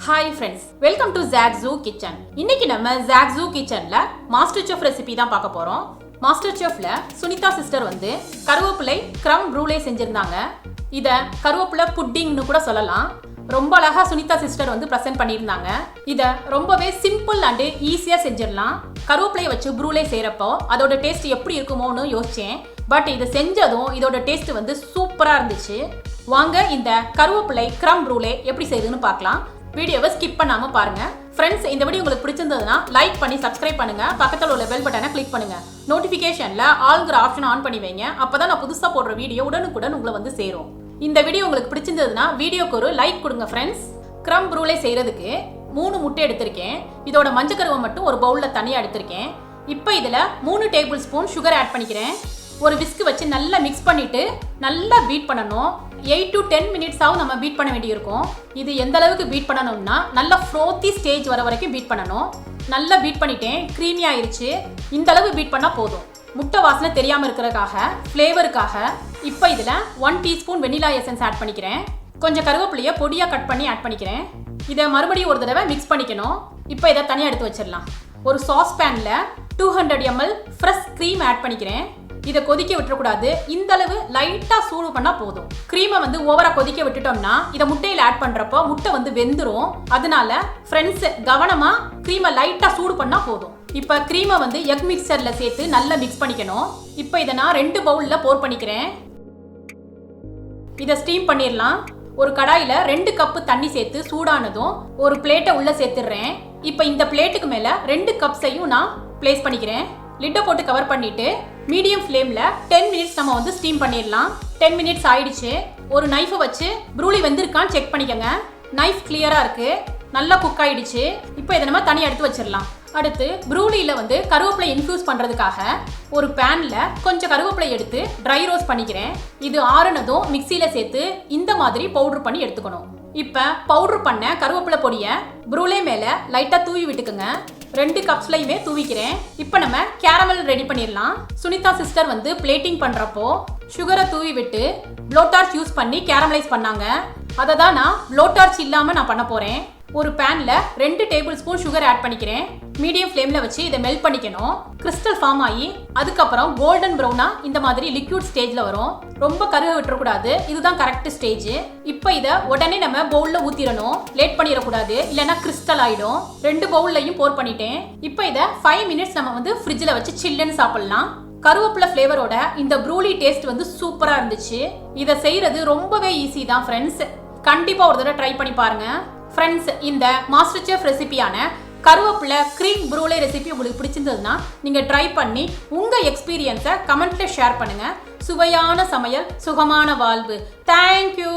Hi friends, welcome to Zoog kitchen. இன்னைக்கு நம்ம Zoog kitchenல MasterChef recipe தான் பார்க்க போறோம். MasterChefல Sunitha sister வந்து கருவேப்பிலை Creme Brulee செஞ்சிருந்தாங்க. இத கருவேப்பிலை புட்டிங்னு கூட சொல்லலாம். ரொம்ப அழகா சுனிதா சிஸ்டர் வந்து பிரசன்ட் பண்ணியிருந்தாங்க. இத ரொம்பவே சிம்பிள் அண்ட் ஈஸியா செஞ்சிடலாம். கருவேப்பிலையை வச்சு ப்ரூலே செய்யறப்போ அதோட டேஸ்ட் எப்படி இருக்குமோன்னு யோசிச்சேன். பட் இதை செஞ்சதும் இதோட டேஸ்ட் வந்து சூப்பரா இருந்துச்சு. வாங்க இந்த கருவேப்பிலை Creme Brulee எப்படி செய்யுதுன்னு பார்க்கலாம். வீடியோவை ஸ்கிப் பண்ணாம பாருங்க. ஃப்ரெண்ட்ஸ், இந்த வீடியோ உங்களுக்கு பிடிச்சிருந்ததுன்னா லைக் பண்ணி சப்ஸ்கிரைப் பண்ணுங்க. பக்கத்துல உள்ள பெல் பட்டனை கிளிக் பண்ணுங்க. நோட்டிபிகேஷன்ல ஆல்ங்கிற ஆப்ஷன் ஆன் பண்ணி வைங்க. அப்பதான் நான் புதுசா போடுற வீடியோ உடனுக்குடன் உங்களை வந்து சேரும். இந்த வீடியோ உங்களுக்கு பிடிச்சிருந்ததுன்னா வீடியோக்கு ஒரு லைக் கொடுங்க ஃப்ரெண்ட்ஸ். Creme Brulee செய்யறதுக்கு 3 முட்டை எடுத்திருக்கேன். இதோட மஞ்சக்கருவை மட்டும் ஒரு பவுல்ல தனியா எடுத்திருக்கேன். இப்போ இதுல 3 டேபிள் ஸ்பூன் சுகர் ஆட் பண்ணிக்கிறேன். ஒரு விஸ்க் வச்சு நல்லா மிக்ஸ் பண்ணிட்டு நல்லா பீட் பண்ணணும். 8 to 10 minutes ஆகும் நம்ம பீட் பண்ண வேண்டியிருக்கும். இது எந்த அளவுக்கு பீட் பண்ணணும்னா நல்லா ஃப்ரோத்தி ஸ்டேஜ் வர வரைக்கும் பீட் பண்ணணும். நல்லா பீட் பண்ணிட்டேன், க்ரீமி ஆயிருச்சு. இந்த அளவு பீட் பண்ணா போதும். முட்டை வாசனை தெரியாம இருக்கிறதுக்காக, ஃப்ளேவருக்காக இப்போ இதுல 1 டீஸ்பூன் வெனிலா எசன்ஸ் ஆட் பண்ணிக்கிறேன். கொஞ்சம் கருவேப்பிலையை பொடியா கட் பண்ணி ஆட் பண்ணிக்கிறேன். இதை மறுபடியும் ஒரு தடவை மிக்ஸ் பண்ணிக்கணும். இப்போ இதை தனியாக எடுத்து வச்சிடலாம். ஒரு சாஸ் பேன்ல 200 ml ஃப்ரெஷ் க்ரீம் ஆட் பண்ணிக்கிறேன். இதை கொதிக்க விட்டுறக்கூடாது. இந்த அளவு லைட்டா சூடு பண்ணா போதும். க்ரீமை வந்து ஓவரா கொதிக்க விட்டுட்டோம்னா இதை முட்டையில் ஆட் பண்றப்போ முட்டை வந்து வெந்துரும். அதனால ஃப்ரெண்ட்ஸ் கவனமா க்ரீமை லைட்டா சூடு பண்ணா போதும். இப்ப க்ரீமை வந்து எக் மிக்சர்ல சேர்த்து நல்லா மிக்ஸ் பண்ணிக்கணும். இப்போ இதை நான் 2 பவுல்ல போர் பண்ணிக்கிறேன். இதை ஸ்டீம் பண்ணிடலாம். ஒரு கடாயில 2 கப்பு தண்ணி சேர்த்து சூடானதும் ஒரு பிளேட்டை உள்ள சேர்த்துடுறேன். இப்போ இந்த பிளேட்டுக்கு மேல 2 கப்ஸையும் நான் பிளேஸ் பண்ணிக்கிறேன். லிட்டை போட்டு கவர் பண்ணிட்டு மீடியம் ஃப்ளேம்ல 10 minutes நம்ம வந்து ஸ்டீம் பண்ணிடலாம். 10 minutes ஆயிடுச்சு. ஒரு நைஃபை வச்சு ப்ரூலி வெந்திருக்கான்னு செக் பண்ணிக்கோங்க. நைஃப் கிளியரா இருக்கு, நல்லா குக் ஆயிடுச்சு. இப்போ இதை நம்ம தனியாக எடுத்து வச்சிடலாம். அடுத்து ப்ரூலியில வந்து கருவேப்பிலை இன்ஃபியூஸ் பண்றதுக்காக ஒரு பேன்ல கொஞ்சம் கருவேப்பிலை எடுத்து ட்ரை ரோஸ்ட் பண்ணிக்கிறேன். இது ஆறுனதும் மிக்சியில சேர்த்து இந்த மாதிரி பவுடர் பண்ணி எடுத்துக்கணும். இப்ப பவுடர் பண்ண கருவேப்பிலை பொடியை ப்ரூலே மேல லைட்டா தூவி விட்டுக்குங்க. 2 கப்ஸ்லையுமே தூவிக்கிறேன். இப்போ நம்ம கேரமல் ரெடி பண்ணிடலாம். சுனிதா சிஸ்டர் வந்து பிளேட்டிங் பண்றப்போ சுகரை தூவி விட்டு ப்ளோ டார்ச் யூஸ் பண்ணி கேரமலைஸ் பண்ணாங்க. அதை தான் நான் ப்ளோ டார்ச் இல்லாம நான் பண்ண போறேன். ஒரு பேன்ல 2 டேபிள் ஸ்பூன் சுகர் ஆட் பண்ணிக்கிறேன். மீடியம் ஃப்ளேம்ல வச்சு இதை மெல்ட் பண்ணிக்கணும். கிறிஸ்டல் ஃபார்ம் ஆகி அதுக்கப்புறம் கோல்டன் ப்ரௌனா இந்த மாதிரி லிக்விட் ஸ்டேஜ்ல வரும். ரொம்ப கருக விட்டுறக்கூடாது. இதுதான் கரெக்ட் ஸ்டேஜ். இப்போ இதை உடனே நம்ம பவுல்ல ஊத்திடணும். லேட் பண்ணிடக்கூடாது, இல்லைன்னா கிறிஸ்டல் ஆயிடும். 2 பவுல்லையும் போர் பண்ணிட்டேன். இப்போ இதை 5 minutes நம்ம வந்து ஃப்ரிட்ஜில் வச்சு சில்லுன்னு சாப்பிடலாம். கருவேப்பிலை ஃப்ளேவரோட இந்த ப்ரூலி டேஸ்ட் வந்து சூப்பரா இருந்துச்சு. இதை செய்யறது ரொம்பவே ஈஸி தான் ஃப்ரெண்ட்ஸ். கண்டிப்பா ஒரு தடவை ட்ரை பண்ணி பாருங்க. ஃப்ரெண்ட்ஸ், இந்த MasterChef ரெசிபியான கருவேப்பிலை Creme Brulee ரெசிபி உங்களுக்கு பிடிச்சிருந்ததுன்னா நீங்க ட்ரை பண்ணி உங்க எக்ஸ்பீரியன்ஸை கமெண்ட்ல ஷேர் பண்ணுங்க. சுவையான சமையல், சுகமான வாழ்வு. தேங்க்யூ.